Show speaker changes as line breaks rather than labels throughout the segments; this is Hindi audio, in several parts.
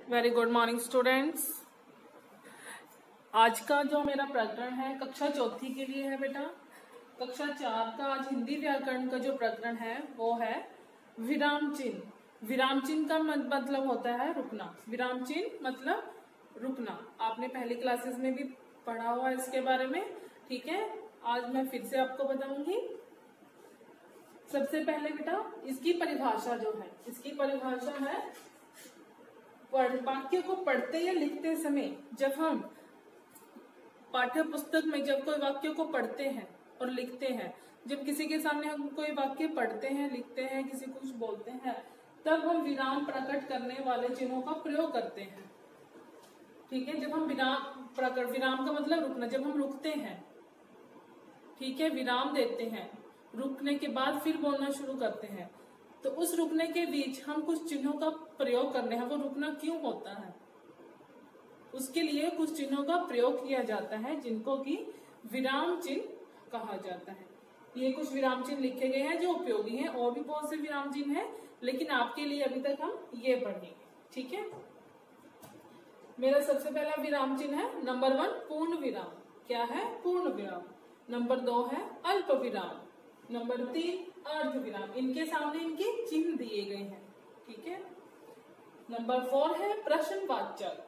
Very good morning students. आज का जो मेरा प्रकरण है कक्षा चौथी के लिए है बेटा। कक्षा 4 का आज हिंदी व्याकरण का जो प्रकरण है वो है विराम चिन्ह। विराम चिन्ह का मतलब होता है रुकना। विराम चिन्ह मतलब रुकना। आपने पहली क्लासेस में भी पढ़ा हुआ है इसके बारे में, ठीक है। आज मैं फिर से आपको बताऊंगी। सबसे पहले बेटा इसकी परिभाषा जो है, इसकी परिभाषा है वाक्य को पढ़ते या लिखते समय जब हम पाठ्य पुस्तक में जब कोई वाक्य को पढ़ते हैं और लिखते हैं, जब किसी के सामने हम कोई वाक्य पढ़ते हैं, लिखते हैं, किसी को कुछ बोलते हैं, तब हम विराम प्रकट करने वाले चिन्हों का प्रयोग करते हैं, ठीक है। जब हम विराम का मतलब रुकना, जब हम रुकते हैं, ठीक है, विराम देते हैं, रुकने के बाद फिर बोलना शुरू करते हैं, तो उस रुकने के बीच हम कुछ चिन्हों का प्रयोग करने हैं। वो रुकना क्यों होता है, उसके लिए कुछ चिन्हों का प्रयोग किया जाता है जिनको कि विराम चिन्ह कहा जाता है। ये कुछ विराम चिन्ह लिखे गए हैं जो उपयोगी हैं, और भी बहुत से विराम चिन्ह हैं, लेकिन आपके लिए अभी तक हम ये पढ़ेंगे, ठीक है। मेरा सबसे पहला विराम चिन्ह है नंबर 1 पूर्ण विराम। क्या है? पूर्ण विराम। नंबर 2 है अल्प विराम। नंबर 3 अर्ध विराम। इनके सामने इनके चिन्ह दिए गए हैं, ठीक है। नंबर 4 है प्रश्नवाचक।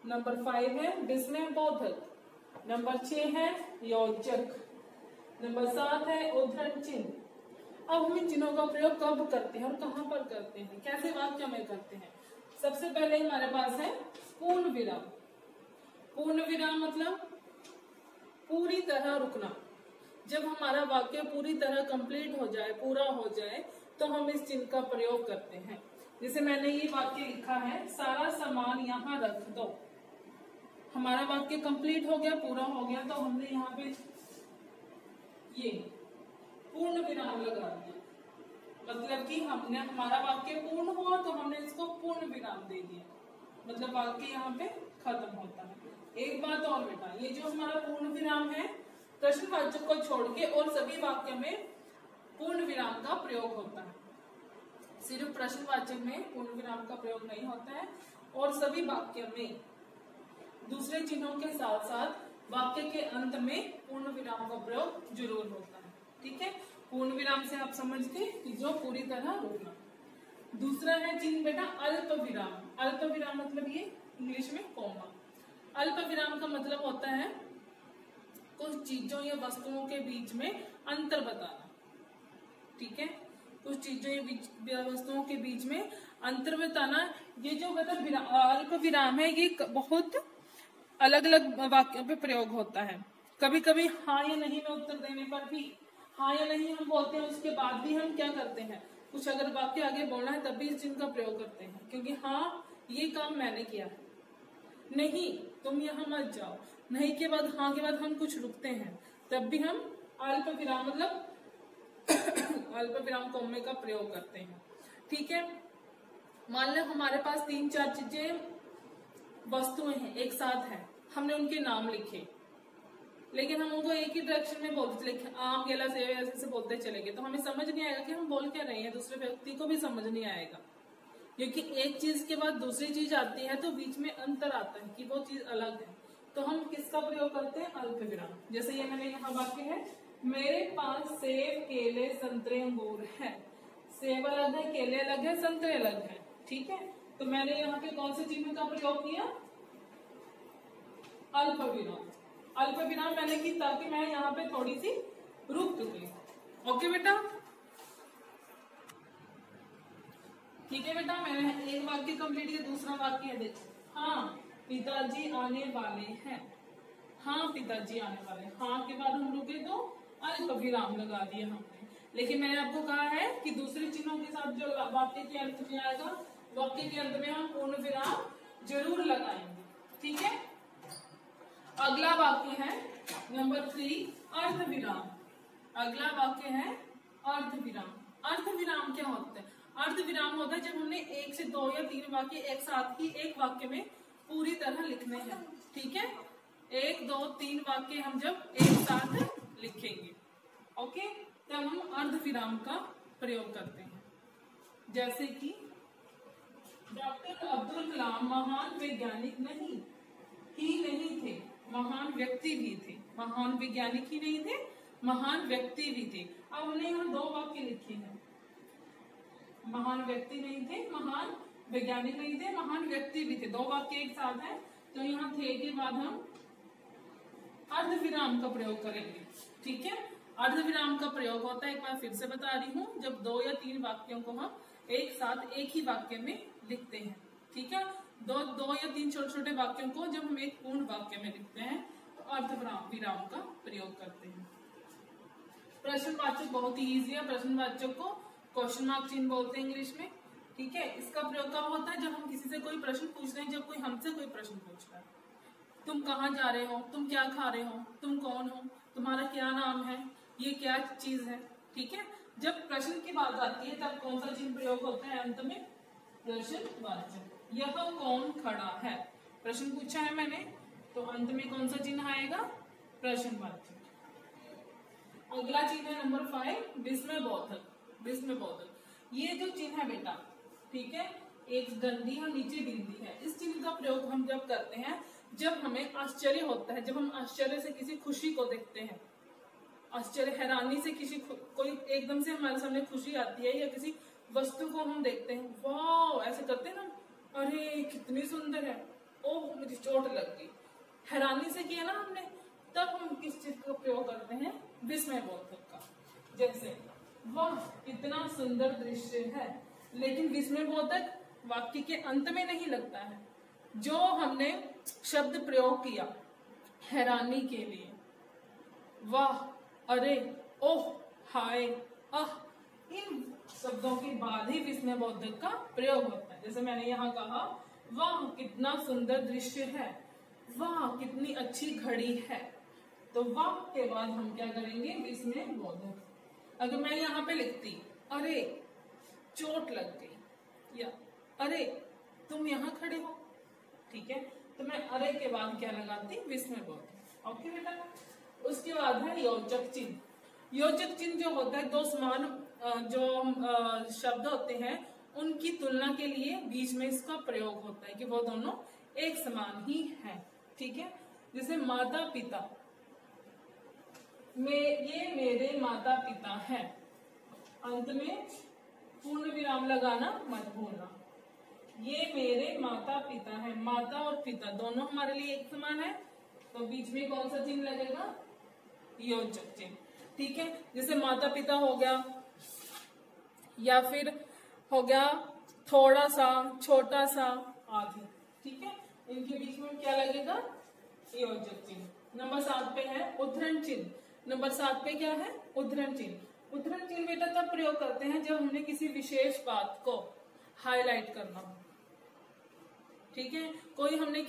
नंबर 5 है विस्मय बोधक। नंबर 6 है योजक। नंबर 7 है उद्धरण चिन्ह। अब हम इन चिन्हों का प्रयोग कब करते हैं और कहां पर करते हैं, कैसे वाक्य में करते हैं। सबसे पहले हमारे पास है पूर्ण विराम। पूर्ण विराम मतलब पूरी तरह रुकना। जब हमारा वाक्य पूरी तरह कंप्लीट हो जाए, पूरा हो जाए, तो हम इस चिन्ह का प्रयोग करते हैं। जैसे मैंने ये वाक्य लिखा है, सारा सामान यहाँ रख दो। हमारा वाक्य कंप्लीट हो गया, पूरा हो गया, तो हमने यहाँ पे ये पूर्ण विराम लगा दिया। मतलब कि हमने हमारा वाक्य पूर्ण हुआ तो हमने इसको पूर्ण विराम दे दिया, मतलब वाक्य यहाँ पे खत्म होता है। एक बात और बेटा, ये जो हमारा पूर्ण विराम है प्रश्नवाचक को छोड़ के और सभी वाक्य में पूर्ण विराम का प्रयोग होता है। सिर्फ प्रश्नवाचक में पूर्ण विराम का प्रयोग नहीं होता है, और सभी वाक्य में दूसरे चिन्हों के साथ साथ वाक्य के अंत में पूर्ण विराम का प्रयोग जरूर होता है, ठीक है। पूर्ण विराम से आप समझते कि जो पूरी तरह रुकना। दूसरा है चिन्ह बेटा अल्प विराम। अल्प विराम मतलब ये इंग्लिश में कॉमा। अल्प विराम का मतलब होता है कुछ चीजों या वस्तुओं के बीच में अंतर बताना, ठीक है। कुछ चीजों या वस्तुओं के बीच में अंतर बताना। ये जो मतलब अल्प विराम है, ये बहुत अलग अलग वाक्यों पे प्रयोग होता है। कभी कभी हाँ या नहीं में उत्तर देने पर भी हाँ या नहीं हम बोलते हैं, उसके बाद भी हम क्या करते हैं, कुछ अगर वाक्य आगे बोलना है तब भी इस चिन्ह का प्रयोग करते हैं, क्योंकि हाँ ये काम मैंने किया है, नहीं तुम यहाँ मत जाओ, नहीं के बाद हाँ के बाद हम कुछ रुकते हैं, तब भी हम अल्प विराम मतलब अल्प विराम कोमे का प्रयोग करते हैं, ठीक है। मान लो हमारे पास 3-4 चीजें वस्तुएं हैं, एक साथ हैं, हमने उनके नाम लिखे, लेकिन हम उनको एक ही डायरेक्शन में बोलते चले, आम केला सेब ऐसे बोलते चले गए, तो हमें समझ नहीं आएगा कि हम बोल क्या रहे हैं, दूसरे व्यक्ति को भी समझ नहीं आएगा, क्योंकि एक चीज के बाद दूसरी चीज आती है तो बीच में अंतर आता है कि वो चीज अलग है। तो हम किसका प्रयोग करते हैं? अल्प विराम। जैसे ये मैंने यहाँ वाक्य है, मेरे पास सेब केले संतरे अंगूर है। सेब अलग है, केले अलग है, संतरे अलग है, ठीक है। तो मैंने यहाँ पे कौन से चिन्ह का प्रयोग किया? अल्प विराम। अल्प विराम मैंने की ताकि मैं यहाँ पे थोड़ी सी रुक चुकी। ओके बेटा, ठीक है बेटा। मैंने एक वाक्य कंप्लीट किया, दूसरा वाक्य है देखो, हाँ पिताजी आने वाले हैं। हाँ पिताजी आने वाले हैं, हाँ के बाद हम रुके तो अल्प विराम लगा दिया हमने। लेकिन मैंने आपको कहा है कि दूसरे चिन्हों के साथ जो वाक्य के अंत में आएगा, वाक्य के अंत में हम पूर्ण विराम जरूर लगाएंगे, ठीक है। अगला वाक्य है नंबर 3 अर्ध विराम। अगला वाक्य है अर्ध विराम। अर्ध विराम क्या होता है? अर्ध विराम होता है जब हमने 1 से 2 या 3 वाक्य एक साथ ही एक वाक्य में पूरी तरह लिखने हैं, ठीक है। 1, 2, 3 वाक्य हम जब एक साथ लिखेंगे, ओके, तब हम अर्ध विराम का प्रयोग करते हैं। जैसे कि डॉक्टर अब्दुल कलाम अर्धविराम महान वैज्ञानिक नहीं थे, महान व्यक्ति भी थे। महान वैज्ञानिक ही नहीं थे, महान व्यक्ति भी थे। अब हमने यहाँ दो वाक्य लिखे हैं, महान व्यक्ति नहीं थे, महान वैज्ञानिक नहीं थे, महान व्यक्ति भी थे। दो वाक्य एक साथ हैं, तो यहाँ थे के बाद हम अर्धविराम का प्रयोग करेंगे। ठीक है, अर्धविराम का प्रयोग होता है, एक बार फिर से बता रही हूँ, जब दो या तीन वाक्यों को हम एक साथ एक ही वाक्य में लिखते हैं। ठीक है, दो या तीन छोटे छोटे वाक्यों को जब हम एक पूर्ण वाक्य में लिखते हैं तो अर्धविराम का प्रयोग करते हैं। प्रश्नवाचक बहुत ही ईजी है, प्रश्नवाचक को क्वेश्चन मार्क चिन्ह बोलते हैं इंग्लिश में। ठीक है, इसका प्रयोग कब होता है, जब हम किसी से कोई प्रश्न पूछ रहे हैं, जब कोई हमसे कोई प्रश्न पूछ रहा है, तुम कहाँ जा रहे हो, तुम क्या खा रहे हो, तुम कौन हो, तुम्हारा क्या नाम है, ये क्या चीज है। ठीक है, जब प्रश्न की बात आती है तब कौन सा चिन्ह प्रयोग होता है, अंत में प्रश्नवाचक। यह कौन खड़ा है, प्रश्न पूछा है मैंने, तो अंत में कौन सा चिन्ह आएगा, प्रश्नवाचक। अगला चिन्ह है नंबर 5, विस्मयबोधक। विस्मयबोधक ये जो चिन्ह है बेटा, ठीक है, एक दंडी और नीचे बिंदी है। इस चिन्ह का प्रयोग हम जब करते हैं जब हमें आश्चर्य होता है, जब हम आश्चर्य से किसी खुशी को देखते हैं, आश्चर्य हैरानी से किसी कोई एकदम से हमारे सामने खुशी आती है, या किसी वस्तु को हम देखते हैं, वाह ऐसे करते हैं ना, अरे कितनी सुंदर है, ओह मुझे चोट लग गई, हैरानी से किया ना हमने, तब हम किस चीज का प्रयोग करते हैं, विस्मयबोधक का। जैसे वाह कितना सुंदर दृश्य है, लेकिन विस्मयबोधक वाक्य के अंत में नहीं लगता है। जो हमने शब्द प्रयोग किया हैरानी के लिए, वाह, अरे, ओह, हाय, आह, इन शब्दों के बाद ही विस्मयबोधक का प्रयोग होता है। जैसे मैंने यहाँ कहा, वाह कितना सुंदर दृश्य है, वाह कितनी अच्छी घड़ी है, तो वाह के बाद हम क्या करेंगे, विस्मयबोधक। अगर मैं यहाँ पे लिखती अरे चोट लग गई, या अरे तुम यहाँ खड़े हो, ठीक है, तो मैं अरे के बाद क्या लगाती, विस्मयबोधक। ओके बेटा, उसके बाद है योजक चिन्ह। योजक चिन्ह जो होता है, दो समान जो शब्द होते हैं उनकी तुलना के लिए बीच में इसका प्रयोग होता है कि वो दोनों एक समान ही है। ठीक है, जैसे माता पिता, ये मेरे माता पिता हैं, अंत में पूर्ण विराम लगाना मत भूलना। ये मेरे माता पिता हैं, माता और पिता दोनों हमारे लिए एक समान है, तो बीच में कौन सा चिन्ह लगेगा, योजक चिन्ह। ठीक है, जैसे माता पिता हो गया, या फिर हो गया थोड़ा सा, छोटा सा, आदि। ठीक है, इनके बीच में क्या लगेगा, योजक चिन्ह। नंबर 7 पे है उद्धरण चिन्ह। नंबर 7 पे क्या है, उद्धरण चिन्ह। उद्धरण चिन्ह बेटा तब प्रयोग करते हैं जब हमने किसी विशेष बात को हाईलाइट करना हो। ठीक है, हमने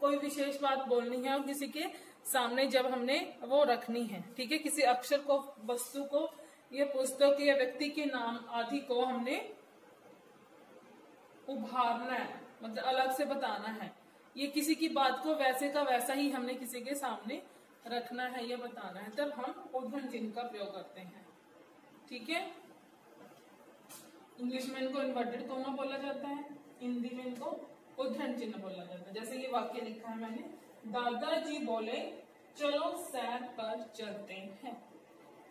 कोई विशेष बात बोलनी है और किसी के सामने जब हमने वो रखनी है, ठीक है, किसी अक्षर को, वस्तु को, या पुस्तक या व्यक्ति के नाम आदि को हमने उभारना है, मतलब अलग से बताना है, ये किसी की बात को वैसे का वैसा ही हमने किसी के सामने रखना है या बताना है, तब हम उद्धरण चिन्ह का प्रयोग करते हैं। ठीक है, इंग्लिश में इनको इन्वर्टेड कॉमा बोला जाता है, हिंदी में इनको उद्धरण चिन्ह बोला जाता है। जैसे ये वाक्य लिखा है मैंने, दादाजी बोले चलो सैर पर चलते हैं।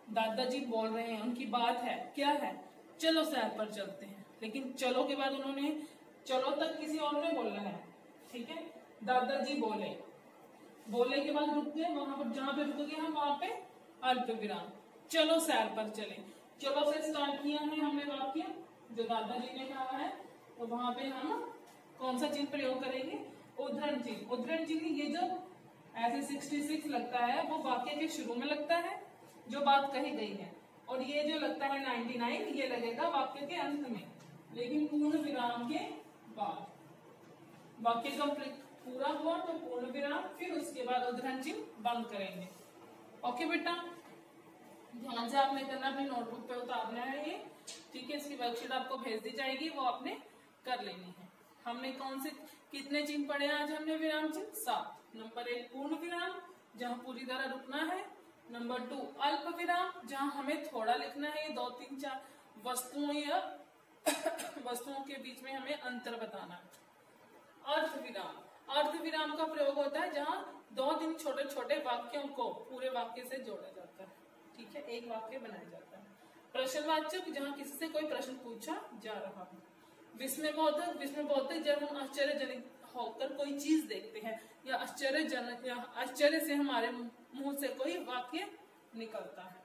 दादाजी बोल रहे हैं, उनकी बात है, क्या है, चलो सैर पर चलते हैं, लेकिन चलो के बाद उन्होंने चलो तक किसी और ने बोलना है। ठीक है, दादाजी बोले, बोले के बाद रुक गए, वहां पर जहां पे रुक गए हम वहां पे अल्प विराम, चलो सैर पर चले। चलो से स्टार्ट किया है हमने वाक्य जो दादाजी ने कहा है, तो वहां पे हम कौन सा चिन्ह प्रयोग करेंगे, उद्धरण चिन्ह। उद्धरण चिन्ह ये जो ऐसे 66 लगता है वो वाक्य के शुरू में लगता है जो बात कही गई है, और ये जो लगता है 99 ये लगेगा वाक्य के अंत में, लेकिन पूर्ण विराम के बाद। वाक्य कंप्लीट पूरा हुआ तो पूर्ण विराम, फिर उसके बाद उद्धरण चिन्ह बंद करेंगे। ओके बेटा, ध्यान से आपने करना, अपनी नोटबुक पे उतारना है ये। ठीक है, इसकी वर्कशीट आपको भेज दी जाएगी, वो आपने कर लेनी है। हमने कौन से कितने चिन्ह पढ़े आज हमने, विराम चिन्ह 7। नंबर 1 पूर्ण विराम, जहां पूरी तरह रुकना है। नंबर 2 अल्प विराम, जहां हमें थोड़ा लिखना है, 2, 3, 4 वस्तुओं या वस्तुओं के बीच में हमें अंतर बताना है। अर्थ विराम, अर्थ विराम का प्रयोग होता है जहां 2-3 छोटे छोटे वाक्यों को पूरे वाक्य से जोड़ा जाता है, ठीक है, एक वाक्य बनाया जाता है। प्रश्नवाचक, जहां किसी से कोई प्रश्न पूछा जा रहा है। विस्मयबोधक, विस्मयबोधक जब हम आश्चर्यजनक होकर कोई चीज देखते हैं या आश्चर्यजनक या आश्चर्य से हमारे मुंह से कोई वाक्य निकलता है।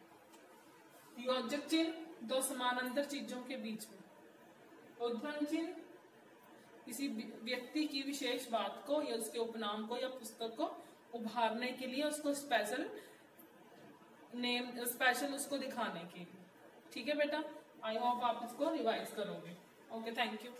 योजक चिन्ह, दो समानांतर चीजों के बीच में। उद्धरण चिन्ह, किसी व्यक्ति की विशेष बात को या उसके उपनाम को या पुस्तक को उभारने के लिए, उसको स्पेशल उसको दिखाने के लिए। ठीक है बेटा, आई होप आप इसको रिवाइज करोगे। Okay, thank you.